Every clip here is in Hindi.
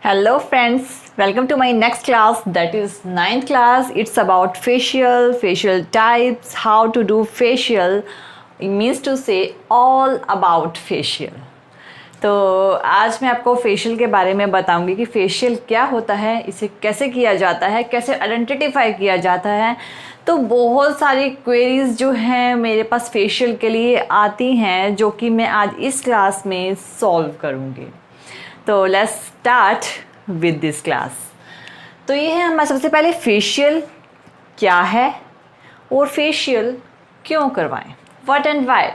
Hello friends, welcome to my next class, that is 9th class. It's about facial types, how to do facial. It means to say all about facial. तो आज मैं आपको फेशियल के बारे में बताऊंगी कि फेशियल क्या होता है, इसे कैसे किया जाता है, कैसे आइडेंटिफाई किया जाता है। तो बहुत सारी क्वेरीज जो हैं मेरे पास फेशियल के लिए आती हैं, जो कि मैं आज इस क्लास में सॉल्व करूंगी। तो let's start with this class. तो ये है हमारा सबसे पहले फेशियल क्या है और फेशियल क्यों करवाएं, व्हाट एंड व्हाई।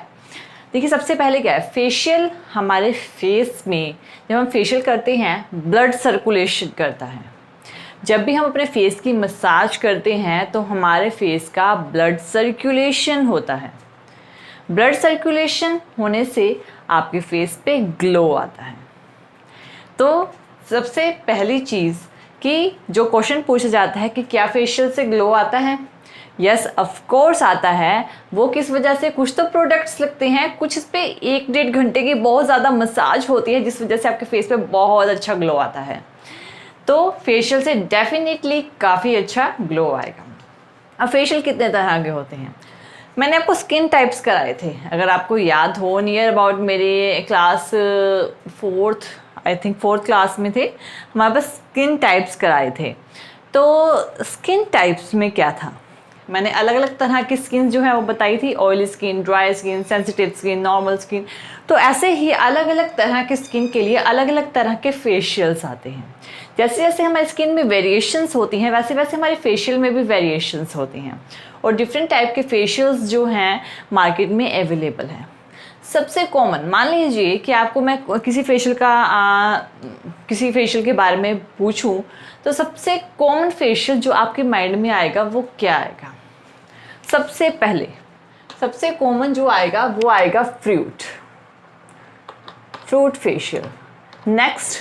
देखिए सबसे पहले क्या है, फेशियल हमारे फेस में जब हम फेशियल करते हैं ब्लड सर्कुलेशन करता है। जब भी हम अपने फेस की मसाज करते हैं तो हमारे फेस का ब्लड सर्कुलेशन होता है। ब्लड सर्कुलेशन होने से आपके फेस पे ग्लो आता है। तो सबसे पहली चीज़ कि जो क्वेश्चन पूछा जाता है कि क्या फेशियल से ग्लो आता है, यस ऑफ कोर्स आता है। वो किस वजह से, कुछ तो प्रोडक्ट्स लगते हैं, कुछ इस पे 1-1.5 घंटे की बहुत ज़्यादा मसाज होती है जिस वजह से आपके फेस पे बहुत अच्छा ग्लो आता है। तो फेशियल से डेफिनेटली काफ़ी अच्छा ग्लो आएगा। अब फेशियल कितने तरह के होते हैं, मैंने आपको स्किन टाइप्स कराए थे, अगर आपको याद हो, नियर अबाउट मेरे क्लास 4th क्लास में थे, हमारे पास स्किन टाइप्स कराए थे। तो स्किन टाइप्स में क्या था, मैंने अलग अलग तरह की स्किन जो है वो बताई थी, oily skin, dry skin, sensitive skin, normal skin. तो ऐसे ही अलग अलग तरह के स्किन के लिए अलग अलग तरह के फेशियल्स आते हैं। जैसे जैसे हमारी स्किन में वेरिएशंस होती हैं वैसे वैसे हमारे फेशियल में भी वेरिएशंस होती हैं, और डिफरेंट टाइप के फेशियल्स जो हैं मार्केट में अवेलेबल हैं। सबसे कॉमन, मान लीजिए कि आपको मैं किसी फेशियल के बारे में पूछूं, तो सबसे कॉमन फेशियल जो आपके माइंड में आएगा वो क्या आएगा। सबसे पहले सबसे कॉमन जो आएगा वो आएगा fruit facial, next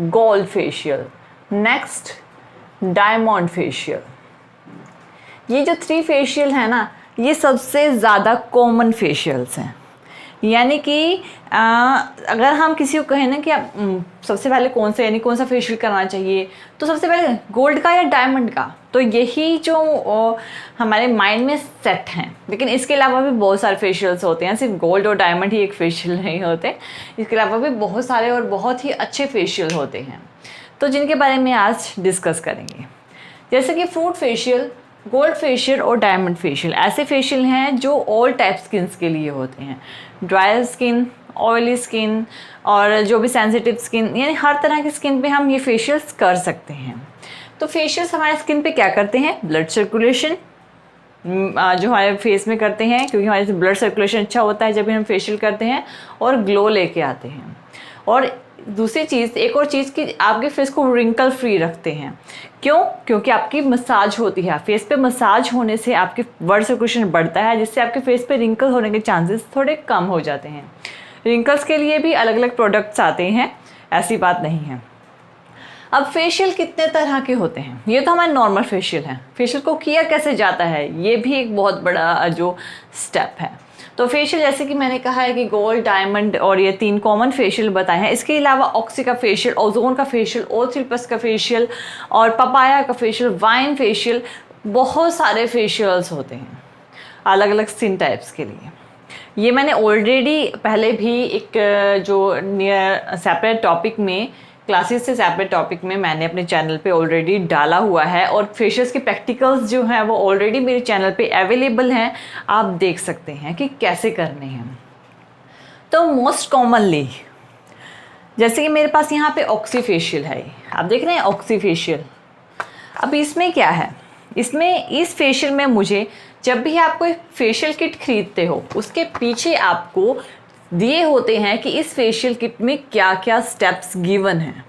gold facial, next diamond facial. ये जो 3 फेशियल है ना, ये सबसे ज़्यादा कॉमन फेशियल्स हैं। यानी कि अगर हम किसी को कहें ना कि आप सबसे पहले कौन सा फेशियल करना चाहिए, तो सबसे पहले गोल्ड का या डायमंड का, तो यही जो हमारे माइंड में सेट हैं। लेकिन इसके अलावा भी बहुत सारे फेशियल्स होते हैं, सिर्फ गोल्ड और डायमंड ही एक फेशियल नहीं होते, इसके अलावा भी बहुत सारे और बहुत ही अच्छे फेशियल होते हैं, तो जिनके बारे में आज डिस्कस करेंगे। जैसे कि फ्रूट फेशियल, गोल्ड फेशियल और डायमंड फेशियल ऐसे फेशियल हैं जो ऑल टाइप स्किन्स के लिए होते हैं। ड्राई स्किन, ऑयली स्किन और जो भी सेंसिटिव स्किन, यानी हर तरह की स्किन पे हम ये फेशियल्स कर सकते हैं। तो फेशियल्स हमारे स्किन पे क्या करते हैं, ब्लड सर्कुलेशन जो हमारे फेस में करते हैं, क्योंकि हमारे ब्लड सर्कुलेशन अच्छा होता है जब भी हम फेशियल करते हैं, और ग्लो लेके आते हैं। और दूसरी चीज़, एक और चीज़ कि आपके फेस को रिंकल फ्री रखते हैं। क्यों? क्योंकि आपकी मसाज होती है, फेस पे मसाज होने से आपके ब्लड सर्कुलेशन बढ़ता है, जिससे आपके फेस पे रिंकल होने के चांसेस थोड़े कम हो जाते हैं। रिंकल्स के लिए भी अलग अलग प्रोडक्ट्स आते हैं, ऐसी बात नहीं है। अब फेशियल कितने तरह के होते हैं, ये तो हमारे नॉर्मल फेशियल हैं। फेशियल को किया कैसे जाता है, ये भी एक बहुत बड़ा जो स्टेप है। तो फेशियल जैसे कि मैंने कहा है कि गोल्ड, डायमंड और ये 3 कॉमन फेशियल बताए हैं। इसके अलावा ऑक्सी का फेशियल, ओजोन का फेशियल, O3+ का फेशियल और पपाया का फेशियल, वाइन फेशियल, बहुत सारे फेशियल्स होते हैं अलग अलग स्किन टाइप्स के लिए। ये मैंने ऑलरेडी पहले भी एक जो नियर सेपरेट टॉपिक में, क्लासेस से सेपरेट टॉपिक में मैंने अपने चैनल पे ऑलरेडी डाला हुआ है, और फेशियल्स के प्रैक्टिकल्स जो हैं वो ऑलरेडी मेरे चैनल पे अवेलेबल हैं, आप देख सकते हैं कि कैसे करने हैं। तो मोस्ट कॉमनली जैसे कि मेरे पास यहाँ पे ऑक्सी फेशियल है, आप देख रहे हैं ऑक्सी फेशियल। अब इसमें क्या है, इसमें इस फेशियल में मुझे, जब भी आप कोई फेशियल किट खरीदते हो उसके पीछे आपको दिए होते हैं कि इस फेशियल किट में क्या क्या स्टेप्स गिवन हैं,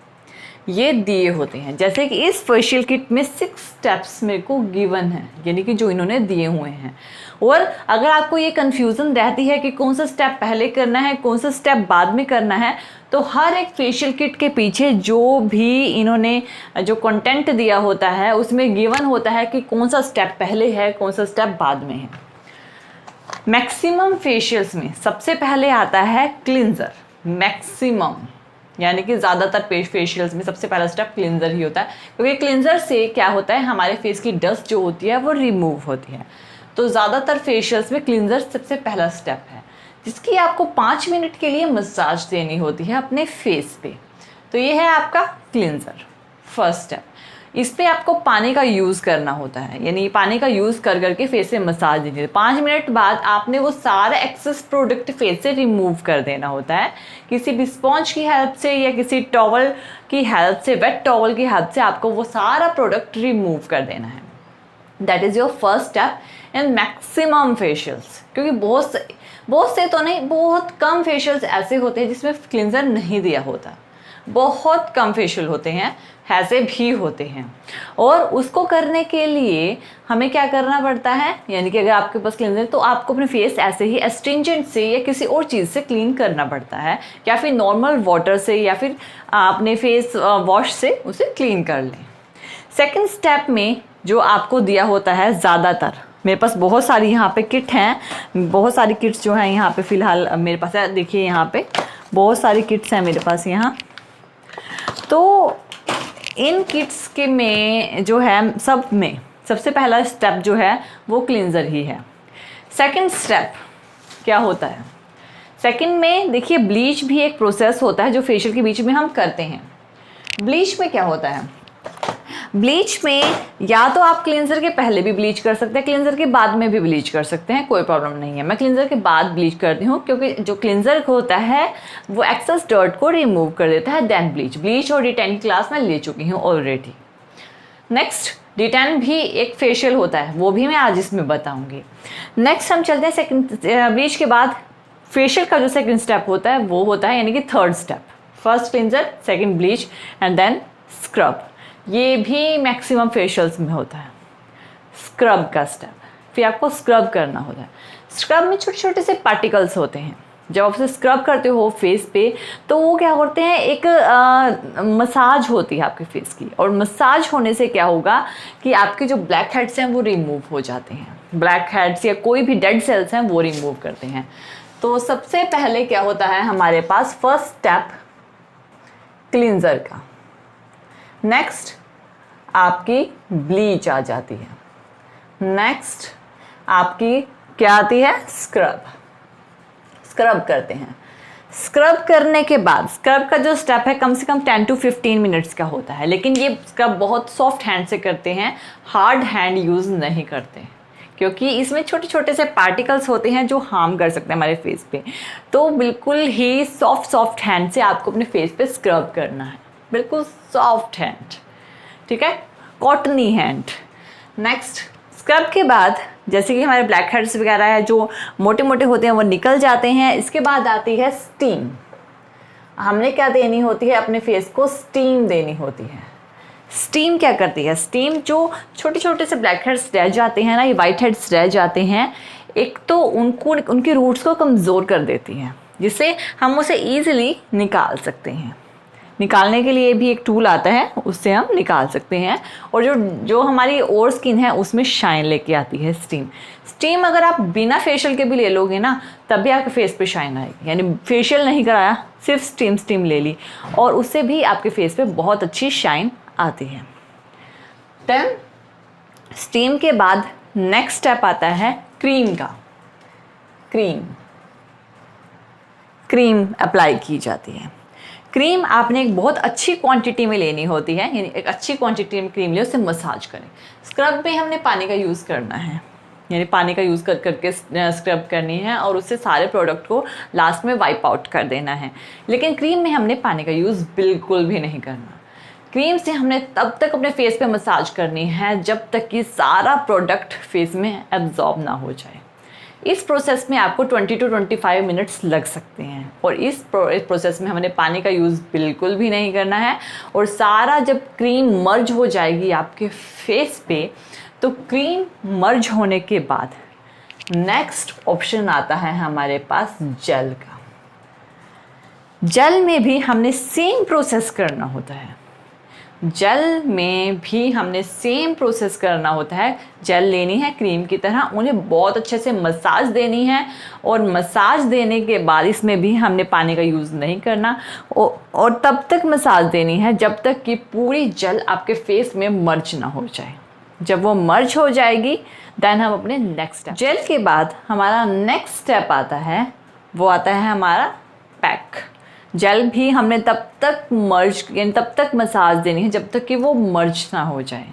ये दिए होते हैं। जैसे कि इस फेशियल किट में 6 स्टेप्स मेरे को गिवन है, यानी कि जो इन्होंने दिए हुए हैं। और अगर आपको ये कन्फ्यूज़न रहती है कि कौन सा स्टेप पहले करना है, कौन सा स्टेप बाद में करना है, तो हर एक फेशियल किट के पीछे जो भी इन्होंने जो कंटेंट दिया होता है उसमें गिवन होता है कि कौन सा स्टेप पहले है, कौन सा स्टेप बाद में है। मैक्सिमम फेशियल्स में सबसे पहले आता है क्लिंजर, मैक्सिमम यानी कि ज़्यादातर फेशियल्स में सबसे पहला स्टेप क्लिनजर ही होता है, क्योंकि क्लिनजर से क्या होता है, हमारे फेस की डस्ट जो होती है वो रिमूव होती है। तो ज़्यादातर फेशियल्स में क्लिनजर सबसे पहला स्टेप है, जिसकी आपको 5 मिनट के लिए मसाज देनी होती है अपने फेस पे। तो ये है आपका क्लिनजर, फर्स्ट स्टेप। इस पे आपको पानी का यूज़ करना होता है, यानी पानी का यूज़ कर करके फेस से मसाज देनी है। 5 मिनट बाद आपने वो सारा एक्सेस प्रोडक्ट फेस से रिमूव कर देना होता है, किसी भी स्पॉन्ज की हेल्प से या किसी टॉवल की हेल्प से, वेट टॉवल की हेल्प से आपको वो सारा प्रोडक्ट रिमूव कर देना है। That is your first step in maximum facials. क्योंकि बहुत से तो नहीं, बहुत कम फेशियल्स ऐसे होते हैं जिसमें क्लिनजर नहीं दिया होता, बहुत कम फेशियल होते हैं, ऐसे भी होते हैं। और उसको करने के लिए हमें क्या करना पड़ता है, यानी कि अगर आपके पास क्लींजर तो आपको अपने फेस ऐसे ही एस्ट्रिंजेंट से या किसी और चीज़ से क्लीन करना पड़ता है, या फिर नॉर्मल वाटर से या फिर अपने फेस वॉश से उसे क्लीन कर लें। सेकेंड स्टेप में जो आपको दिया होता है, ज़्यादातर मेरे पास बहुत सारी यहाँ पे किट हैं, बहुत सारी किट्स जो हैं यहाँ पे फ़िलहाल मेरे पास है। देखिए यहाँ पे बहुत सारी किट्स हैं मेरे पास यहाँ। तो इन किट्स के में जो है, सब में सबसे पहला स्टेप जो है वो क्लींजर ही है। सेकंड स्टेप क्या होता है, सेकंड में देखिए ब्लीच भी एक प्रोसेस होता है जो फेशियल के बीच में हम करते हैं। ब्लीच में क्या होता है, ब्लीच में या तो आप क्लींजर के पहले भी ब्लीच कर सकते हैं, क्लींजर के बाद में भी ब्लीच कर सकते हैं, कोई प्रॉब्लम नहीं है। मैं क्लींजर के बाद ब्लीच करती हूँ, क्योंकि जो क्लींजर होता है वो एक्सेस डर्ट को रिमूव कर देता है, देन ब्लीच और D10 की क्लास में ले चुकी हूँ ऑलरेडी। नेक्स्ट D10 भी एक फेशियल होता है, वो भी मैं आज इसमें बताऊँगी। नेक्स्ट हम चलते हैं सेकंड, ब्लीच के बाद फेशियल का जो सेकंड स्टेप होता है वो होता है, यानी कि third step. First cleanser, second bleach and then scrub. ये भी मैक्सिमम फेशियल्स में होता है, स्क्रब का स्टेप। फिर आपको स्क्रब करना होता है। स्क्रब में छोटे छोटे से पार्टिकल्स होते हैं। जब आप उसे स्क्रब करते हो फेस पे तो वो क्या करते हैं, एक मसाज होती है आपके फेस की, और मसाज होने से क्या होगा कि आपके जो ब्लैक हेड्स हैं वो रिमूव हो जाते हैं। ब्लैक हेड्स या कोई भी डेड सेल्स हैं वो रिमूव करते हैं। तो सबसे पहले क्या होता है हमारे पास, फर्स्ट स्टेप क्लींजर का। नेक्स्ट आपकी ब्लीच आ जाती है। नेक्स्ट आपकी क्या आती है, स्क्रब। स्क्रब करते हैं। स्क्रब करने के बाद, स्क्रब का जो स्टेप है कम से कम 10 to 15 मिनट्स का होता है, लेकिन ये स्क्रब बहुत सॉफ्ट हैंड से करते हैं, हार्ड हैंड यूज़ नहीं करते, क्योंकि इसमें छोटे छोटे से पार्टिकल्स होते हैं जो हार्म कर सकते हैं हमारे फेस पे। तो बिल्कुल ही सॉफ्ट हैंड से आपको अपने फेस पे स्क्रब करना है, बिल्कुल सॉफ्ट हैंड, ठीक है, कॉटनी हैंड। नेक्स्ट स्क्रब के बाद जैसे कि हमारे ब्लैक हेड्स वगैरह है जो मोटे मोटे होते हैं वो निकल जाते हैं। इसके बाद आती है स्टीम। हमने क्या देनी होती है, अपने फेस को स्टीम देनी होती है। स्टीम क्या करती है, स्टीम जो छोटे छोटे से ब्लैक हेड्स रह जाते हैं ना, ये वाइट हेड्स रह जाते हैं, एक तो उनको, उनके रूट्स को कमज़ोर कर देती है, जिससे हम उसे ईजिली निकाल सकते हैं। निकालने के लिए भी एक टूल आता है, उससे हम निकाल सकते हैं। और जो हमारी और स्किन है उसमें शाइन लेके आती है स्टीम। स्टीम अगर आप बिना फेशियल के भी ले लोगे ना, तब भी आपके फेस पे शाइन आएगी। यानी फेशियल नहीं कराया, सिर्फ स्टीम ले ली, और उससे भी आपके फेस पे बहुत अच्छी शाइन आती है। देन स्टीम के बाद नेक्स्ट स्टेप आता है क्रीम का। क्रीम अप्लाई की जाती है। क्रीम आपने एक बहुत अच्छी क्वांटिटी में लेनी होती है, यानी एक अच्छी क्वांटिटी में क्रीम ले, उससे मसाज करें। स्क्रब में हमने पानी का यूज़ करना है, यानी पानी का यूज़ करके स्क्रब करनी है और उससे सारे प्रोडक्ट को लास्ट में वाइप आउट कर देना है। लेकिन क्रीम में हमने पानी का यूज़ बिल्कुल भी नहीं करना। क्रीम से हमने तब तक अपने फेस पे मसाज करनी है जब तक कि सारा प्रोडक्ट फेस में एब्जॉर्ब ना हो जाए। इस प्रोसेस में आपको 20 to 25 मिनट्स लग सकते हैं, और इस प्रोसेस में हमने पानी का यूज़ बिल्कुल भी नहीं करना है। और सारा जब क्रीम मर्ज हो जाएगी आपके फेस पे, तो क्रीम मर्ज होने के बाद नेक्स्ट ऑप्शन आता है हमारे पास जेल का। जेल में भी हमने सेम प्रोसेस करना होता है। जेल में भी हमने सेम प्रोसेस करना होता है। जेल लेनी है क्रीम की तरह, उन्हें बहुत अच्छे से मसाज देनी है और मसाज देने के बाद इसमें भी हमने पानी का यूज़ नहीं करना और तब तक मसाज देनी है जब तक कि पूरी जेल आपके फेस में मर्ज ना हो जाए। जब वो मर्ज हो जाएगी देन हम अपने नेक्स्ट स्टेप, जेल के बाद हमारा नेक्स्ट स्टेप आता है, वो आता है हमारा पैक। जेल भी हमने तब तक मर्ज यानी तब तक मसाज देनी है जब तक कि वो मर्ज ना हो जाए।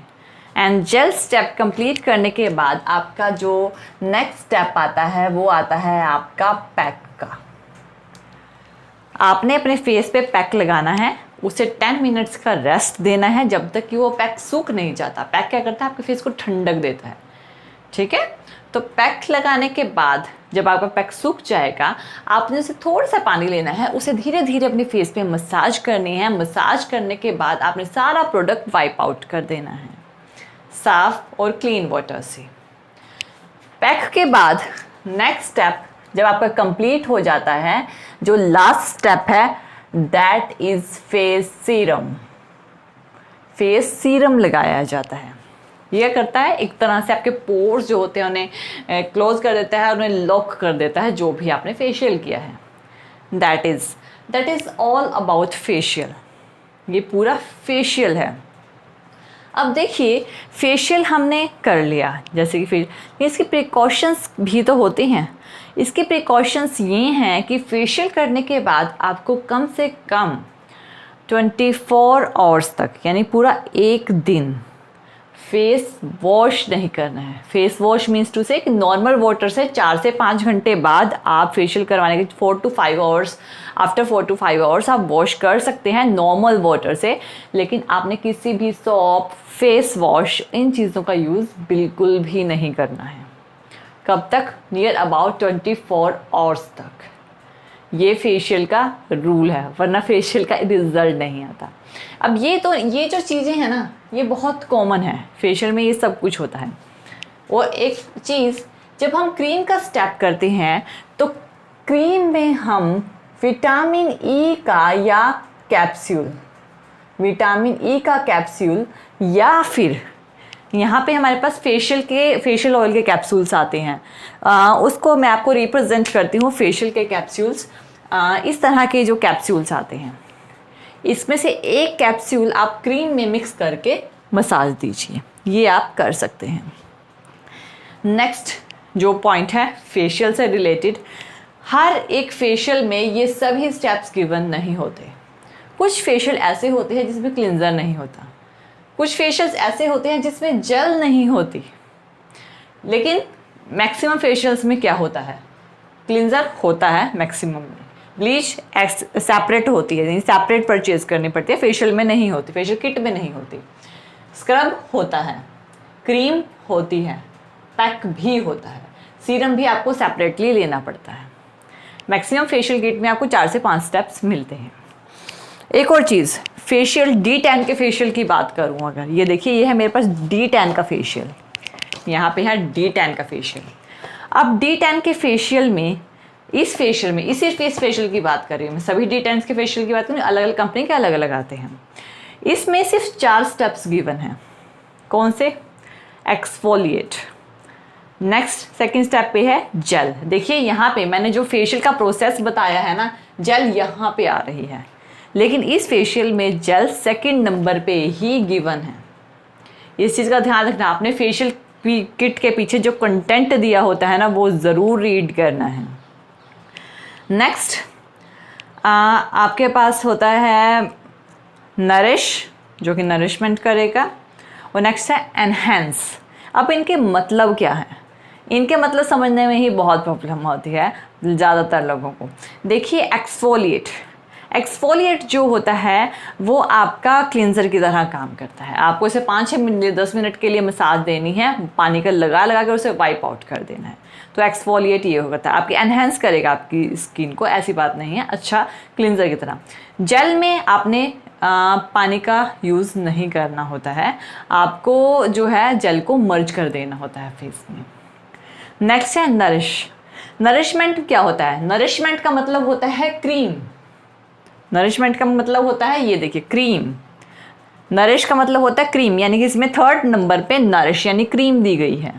एंड जेल स्टेप कंप्लीट करने के बाद आपका जो नेक्स्ट स्टेप आता है वो आता है आपका पैक का। आपने अपने फेस पे पैक लगाना है, उसे 10 मिनट्स का रेस्ट देना है जब तक कि वो पैक सूख नहीं जाता। पैक क्या करता है, आपके फेस को ठंडक देता है, ठीक है। तो पैक लगाने के बाद जब आपका पैक सूख जाएगा, आपने उसे थोड़ा सा पानी लेना है, उसे धीरे धीरे अपने फेस पे मसाज करनी है। मसाज करने के बाद आपने सारा प्रोडक्ट वाइप आउट कर देना है साफ और क्लीन वाटर से। पैक के बाद नेक्स्ट स्टेप जब आपका कंप्लीट हो जाता है, जो लास्ट स्टेप है that is face serum. Face serum लगाया जाता है। यह करता है एक तरह से आपके पोर्स जो होते हैं उन्हें क्लोज कर देता है, उन्हें लॉक कर देता है जो भी आपने फेशियल किया है। That is all about facial. ये पूरा फेशियल है। अब देखिए फेशियल हमने कर लिया, जैसे कि इसकी प्रिकॉशंस भी तो होते हैं। इसके प्रिकॉशंस ये हैं कि फेशियल करने के बाद आपको कम से कम 24 आवर्स तक यानी पूरा एक दिन फेस वॉश नहीं करना है। फेस वॉश मीन्स टू से कि नॉर्मल वाटर से 4 से 5 घंटे बाद आप फेशियल करवाने के 4 to 5 hours, after 4 to 5 hours आप वॉश कर सकते हैं नॉर्मल वाटर से। लेकिन आपने किसी भी सॉप, फेस वॉश, इन चीज़ों का यूज़ बिल्कुल भी नहीं करना है। कब तक? नियर अबाउट 24 आवर्स तक। ये फेशियल का रूल है, वरना फेशियल का रिजल्ट नहीं आता। अब ये जो चीज़ें हैं ना, ये बहुत कॉमन है फेशियल में, ये सब कुछ होता है। और एक चीज़, जब हम क्रीम का स्टेप करते हैं तो क्रीम में हम विटामिन ई का या कैप्सूल, विटामिन ई का कैप्सूल या फिर यहाँ पे हमारे पास फेशियल ऑयल के कैप्सूल्स आते हैं। उसको मैं आपको रिप्रेजेंट करती हूँ। फेशियल के कैप्सूल्स इस तरह के जो कैप्सूल्स आते हैं, इसमें से एक कैप्सूल आप क्रीम में मिक्स करके मसाज दीजिए। ये आप कर सकते हैं। नेक्स्ट जो पॉइंट है फेशियल से रिलेटेड, हर एक फेशियल में ये सभी स्टेप्स गिवन नहीं होते। कुछ फेशियल ऐसे होते हैं जिसमें क्लिंजर नहीं होता, कुछ फेशियल्स ऐसे होते हैं जिसमें जेल नहीं होती। लेकिन मैक्सिमम फेशियल्स में क्या होता है, क्लिंजर होता है मैक्सिमम में। ब्लीच सेपरेट होती है, यानी सेपरेट परचेज करनी पड़ती है, फेशियल में नहीं होती, फेशियल किट में नहीं होती। स्क्रब होता है, क्रीम होती है, पैक भी होता है, सीरम भी आपको सेपरेटली लेना पड़ता है। मैक्सिमम फेशियल किट में आपको 4 से 5 स्टेप्स मिलते हैं। एक और चीज़, फेशियल D10 के फेशियल की बात करूँ अगर, ये देखिए ये है मेरे पास D10 का फेशियल, यहाँ पे है D10 का फेशियल। अब D10 के फेशियल में, इस फेशियल में, इसी फेशियल की बात कर रही हूँ मैं, सभी D10 के फेशियल की बात करूँ, अलग अलग कंपनी के अलग अलग आते हैं। इसमें सिर्फ 4 स्टेप्स गिवन हैं। कौन से? एक्सफोलिएट, नेक्स्ट सेकंड स्टेप पे है जेल। देखिए यहाँ पे मैंने जो फेशियल का प्रोसेस बताया है ना, जेल यहाँ पे आ रही है, लेकिन इस फेशियल में जेल सेकंड नंबर पे ही गिवन है। इस चीज़ का ध्यान रखना, आपने फेशियल किट के पीछे जो कंटेंट दिया होता है ना, वो ज़रूर रीड करना है। नेक्स्ट आपके पास होता है नरिश, जो कि नरिशमेंट करेगा, और नेक्स्ट है एनहेंस। अब इनके मतलब क्या है? इनके मतलब समझने में ही बहुत प्रॉब्लम होती है ज़्यादातर लोगों को। देखिए एक्सफोलिएट जो होता है वो आपका क्लिंजर की तरह काम करता है। आपको इसे 5-6 मिनट 10 मिनट के लिए मसाज देनी है, पानी का लगा कर उसे वाइप आउट कर देना है। तो एक्सफोलिएट ये होता है, आपकी एनहेंस करेगा आपकी स्किन को, ऐसी बात नहीं है, अच्छा क्लिंजर की तरह। जेल में आपने पानी का यूज़ नहीं करना होता है, आपको जो है जेल को मर्ज कर देना होता है फेस में। नेक्स्ट है नरिशमेंट क्या होता है? नरिशमेंट का मतलब होता है क्रीम। नरिशमेंट का मतलब होता है, ये देखिए क्रीम। नरिश का मतलब होता है क्रीम, यानी कि इसमें 3rd नंबर पे नरिश यानी क्रीम दी गई है।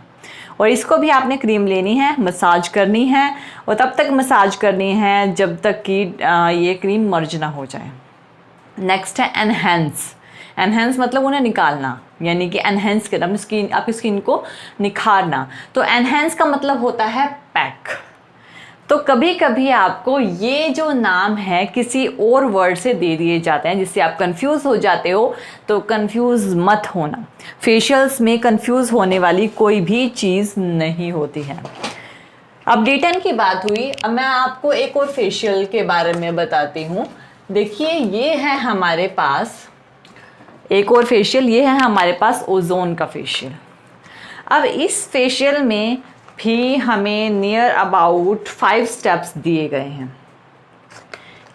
और इसको भी आपने क्रीम लेनी है, मसाज करनी है, और तब तक मसाज करनी है जब तक कि ये क्रीम मर्ज ना हो जाए। नेक्स्ट है एनहेंस। एनहेंस मतलब उन्हें निकालना, यानी कि एनहेंस करना, अपनी स्किन, आपकी स्किन को निखारना। तो एनहेंस का मतलब होता है पैक। तो कभी कभी आपको ये जो नाम है किसी और वर्ड से दे दिए जाते हैं जिससे आप कंफ्यूज हो जाते हो, तो कंफ्यूज मत होना। फेशियल्स में कंफ्यूज होने वाली कोई भी चीज़ नहीं होती है। अब D10 की बात हुई, अब मैं आपको एक और फेशियल के बारे में बताती हूँ। देखिए ये है हमारे पास एक और फेशियल, ये है हमारे पास ओजोन का फेशियल। अब इस फेशियल में भी हमें नियर अबाउट 5 स्टेप्स दिए गए हैं।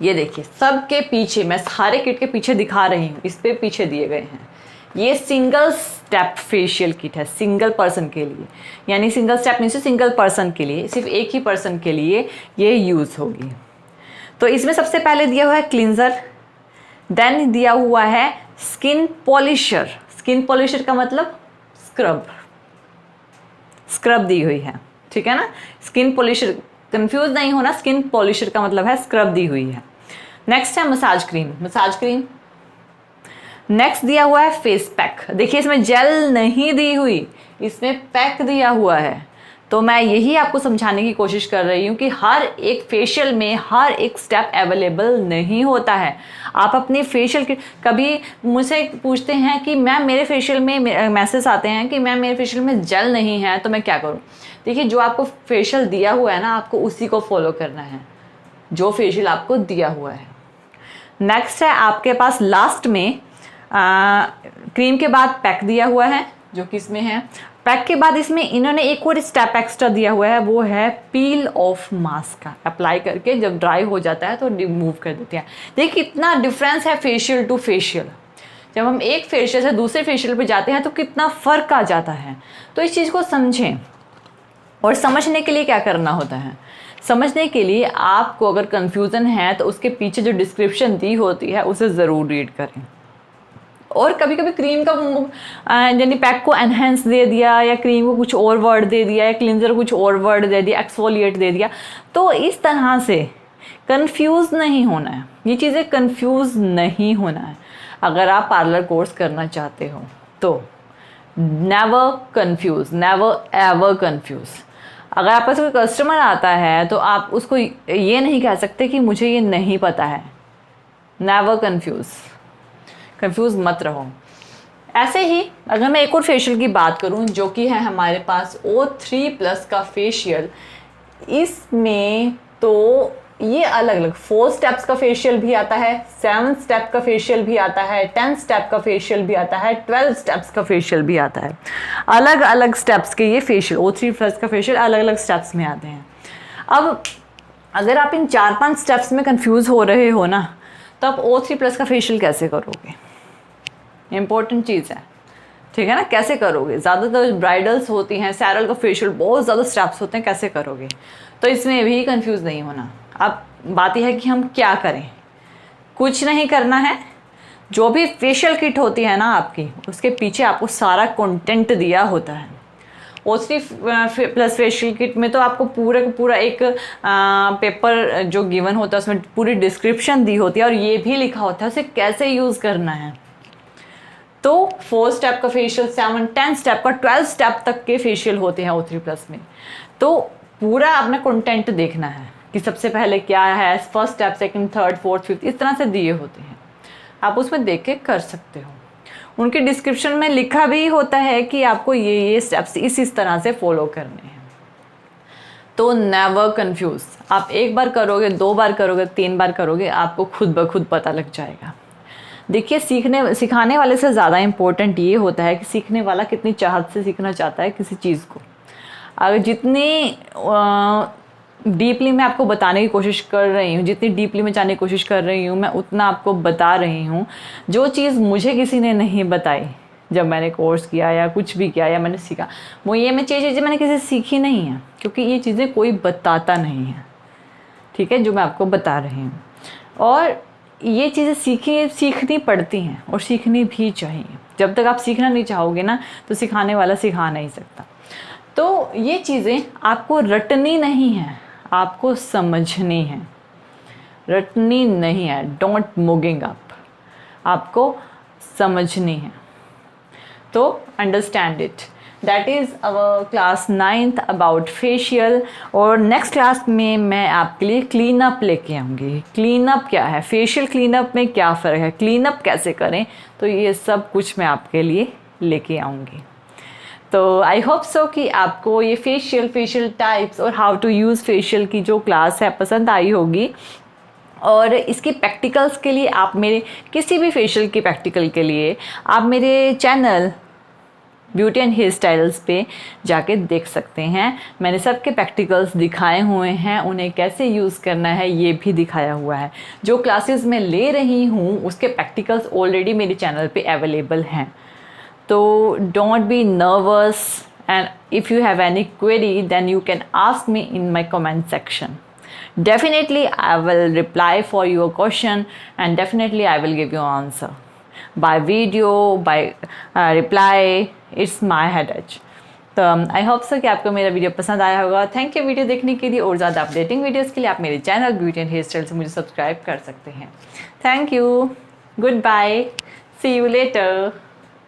ये देखिए सबके पीछे, मैं सारे किट के पीछे दिखा रही हूँ, इस पे पीछे दिए गए हैं। ये सिंगल स्टेप फेशियल किट है, सिंगल पर्सन के लिए, यानी single step means single person के लिए, सिर्फ एक ही पर्सन के लिए ये यूज़ होगी। तो इसमें सबसे पहले दिया हुआ है क्लींजर, देन दिया हुआ है स्किन पॉलिशर। स्किन पॉलिशर का मतलब स्क्रब, स्क्रब दी हुई है, ठीक है ना। स्किन पॉलिशर, कंफ्यूज नहीं होना, स्किन पॉलिशर का मतलब है स्क्रब दी हुई है। नेक्स्ट है massage cream, massage cream. Next दिया हुआ है फेस पैक। देखिए इसमें जेल नहीं दी हुई, इसमें पैक दिया हुआ है। तो मैं यही आपको समझाने की कोशिश कर रही हूँ कि हर एक फेशियल में हर एक स्टेप अवेलेबल नहीं होता है। आप अपनी फेशियल की, कभी मुझसे पूछते हैं कि मैम मेरे फेशियल में, मैसेज आते हैं कि मैम मेरे फेशियल में जेल नहीं है तो मैं क्या करूँ। देखिए जो आपको फेशियल दिया हुआ है ना, आपको उसी को फॉलो करना है जो फेशियल आपको दिया हुआ है। नेक्स्ट है आपके पास लास्ट में क्रीम के बाद पैक दिया हुआ है, जो कि इसमें है। पैक के बाद इसमें इन्होंने एक और स्टेप एक्स्ट्रा दिया हुआ है, वो है पील ऑफ मास्क का। अप्लाई करके जब ड्राई हो जाता है तो रिमूव कर देते हैं। देखिए कितना डिफरेंस है फेशियल टू फेशियल। जब हम एक फेशियल से दूसरे फेशियल पे जाते हैं तो कितना फ़र्क आ जाता है। तो इस चीज़ को समझें, और समझने के लिए क्या करना होता है, समझने के लिए आपको अगर कन्फ्यूज़न है तो उसके पीछे जो डिस्क्रिप्शन दी होती है उसे ज़रूर रीड करें। और कभी कभी क्रीम का यानी पैक को एनहेंस दे दिया, या क्रीम को कुछ और वर्ड दे दिया, या क्लिंजर कुछ और वर्ड दे दिया, एक्सफोलिएट दे दिया, तो इस तरह से कंफ्यूज नहीं होना है। ये चीज़ें कंफ्यूज नहीं होना है। अगर आप पार्लर कोर्स करना चाहते हो तो never confuse, never ever confuse. अगर आपके पास कोई कस्टमर आता है तो आप उसको ये नहीं कह सकते कि मुझे ये नहीं पता है। नेवर कंफ्यूज, कंफ्यूज मत रहो। ऐसे ही अगर मैं एक और फेशियल की बात करूं, जो कि है हमारे पास O3+ का फेशियल, इसमें तो ये अलग अलग 4 स्टेप्स का फेशियल भी आता है, 7 स्टेप का फेशियल भी आता है, 10 स्टेप का फेशियल भी आता है, 12 स्टेप्स का फेशियल भी आता है। अलग अलग स्टेप्स के ये फेशियल, O3+ का फेशियल अलग अलग स्टेप्स में आते हैं। अब अगर आप इन 4-5 स्टेप्स में कंफ्यूज हो रहे हो ना, तो आप O3+ का फेशियल कैसे करोगे? इम्पोर्टेंट चीज़ है, ठीक है ना। कैसे करोगे? ज़्यादातर ब्राइडल्स होती हैं, सैरल का फेशियल बहुत ज़्यादा स्टेप्स होते हैं, कैसे करोगे? तो इसमें भी कंफ्यूज नहीं होना। अब बात यह है कि हम क्या करें। कुछ नहीं करना है। जो भी फेशियल किट होती है ना आपकी, उसके पीछे आपको सारा कंटेंट दिया होता है। O3+ फेशियल किट में तो आपको पूरा का पूरा एक पेपर जो गिवन होता है, उसमें पूरी डिस्क्रिप्शन दी होती है, और ये भी लिखा होता है उसे कैसे यूज़ करना है। तो 4 स्टेप का फेशियल, 7, 10 स्टेप का, 12 स्टेप तक के फेशियल होते हैं O3+ में। तो पूरा अपना कंटेंट देखना है कि सबसे पहले क्या है, first step, second, third, fourth, fifth, इस तरह से दिए होते हैं। आप उसमें देख के कर सकते हो। उनके डिस्क्रिप्शन में लिखा भी होता है कि आपको ये स्टेप्स इस तरह से फॉलो करने हैं। तो नेवर कंफ्यूज। आप एक बार करोगे, 2 बार करोगे, 3 बार करोगे, आपको खुद ब खुद पता लग जाएगा। देखिए सिखाने वाले से ज़्यादा इम्पोर्टेंट ये होता है कि सीखने वाला कितनी चाहत से सीखना चाहता है किसी चीज़ को। अगर जितनी डीपली मैं आपको बताने की कोशिश कर रही हूँ, जितनी डीपली मैं जाने की कोशिश कर रही हूँ, मैं उतना आपको बता रही हूँ। जो चीज़ मुझे किसी ने नहीं बताई जब मैंने कोर्स किया या कुछ भी किया या मैंने सीखा, वो ये चीज़ें मैंने किसी से सीखी नहीं है, क्योंकि ये चीज़ें कोई बताता नहीं है, ठीक है, जो मैं आपको बता रही हूँ। और ये चीज़ें सीखनी पड़ती हैं और सीखनी भी चाहिए। जब तक आप सीखना नहीं चाहोगे ना तो सिखाने वाला सिखा नहीं सकता। तो ये चीज़ें आपको रटनी नहीं है, आपको समझनी है, रटनी नहीं है। डोंट मुगिंग अप, आपको समझनी है। तो understand it. That is our class 9th about facial. और नेक्स्ट क्लास में मैं आपके लिए क्लीन अप लेके आऊँगी। क्लीन अप क्या है, फेशियल क्लीन अप में क्या फ़र्क है, क्लीन अप कैसे करें, तो ये सब कुछ मैं आपके लिए लेके आऊँगी। तो आई होप सो कि आपको ये फेशियल टाइप्स और हाउ टू यूज़ फेशियल की जो क्लास है पसंद आई होगी। और इसकी प्रैक्टिकल्स के लिए आप मेरे किसी भी फेशियल की प्रैक्टिकल के लिए आप मेरे channel beauty and hair styles पे जाके देख सकते हैं। मैंने सबके प्रैक्टिकल्स दिखाए हुए हैं, उन्हें कैसे यूज़ करना है ये भी दिखाया हुआ है। जो क्लासेस मैं ले रही हूँ उसके प्रैक्टिकल्स ऑलरेडी मेरे चैनल पे अवेलेबल हैं। तो don't be nervous and if you have any query then you can ask me in my comment section. Definitely I will reply for your question and definitely I will give you answer by video, by reply. It's my headache. तो आई होप सो कि आपको मेरा वीडियो पसंद आया होगा। थैंक यू वीडियो देखने के लिए। और ज़्यादा अपडेटिंग वीडियोज़ के लिए आप मेरे channel beauty and hair style से मुझे सब्सक्राइब कर सकते हैं। Thank you, good bye, see you letter.